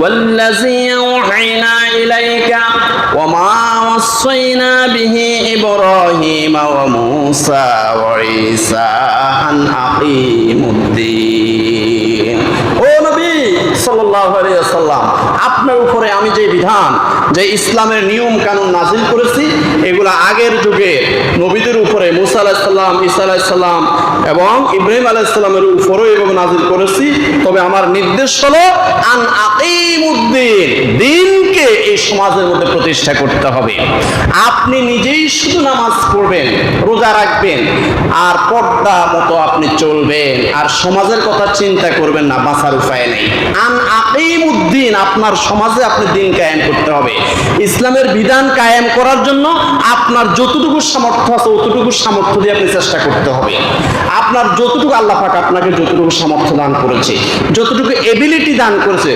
والذي أوحينا إليك وما وصينا به إبراهيم وموسى وعيسى أن أقيموا الدين ও নবী সাল্লাল্লাহু আলাইহি ওয়াসাল্লাম, আপনার উপরে আমি যে বিধান, যে ইসলামের নিয়ম কানুন নাযিল করেছি, এগুলো আগের যুগে নবীদের উপরে মুসা আলাইহিস সালাম, ঈসা আলাইহিস সালাম এবং ইব্রাহিম আলাইহিস সালামের উপরেও এভাবে নাযিল করেছি। তবে আমার নির্দেশ হলো আন আকিমুদ্দিন, দিনকে এই সমাজের মধ্যে প্রতিষ্ঠা করতে হবে। আপনি নিজেই শুধু নামাজ পড়বেন, রোজা রাখবেন আর পর্দা মতো আপনি চলবেন আর সমাজের কথা চিন্তা করবেন না, বাঁচার উপায় নেই। আন আকিমুদ্দিন, আপনার সমাজে আপনি দিন কায়েম করতে হবে। ইসলামের বিধান কায়েম করার জন্য আপনার যতটুকু সামর্থ্য আছে ততটুকু সামর্থ্য দিয়ে আপনি চেষ্টা করতে হবে। আপনার যতটুকু আল্লাহ পাক আপনাকে যতটুকু সামর্থ্য দান করেছে, যতটুকু এবিলিটি দান করেছে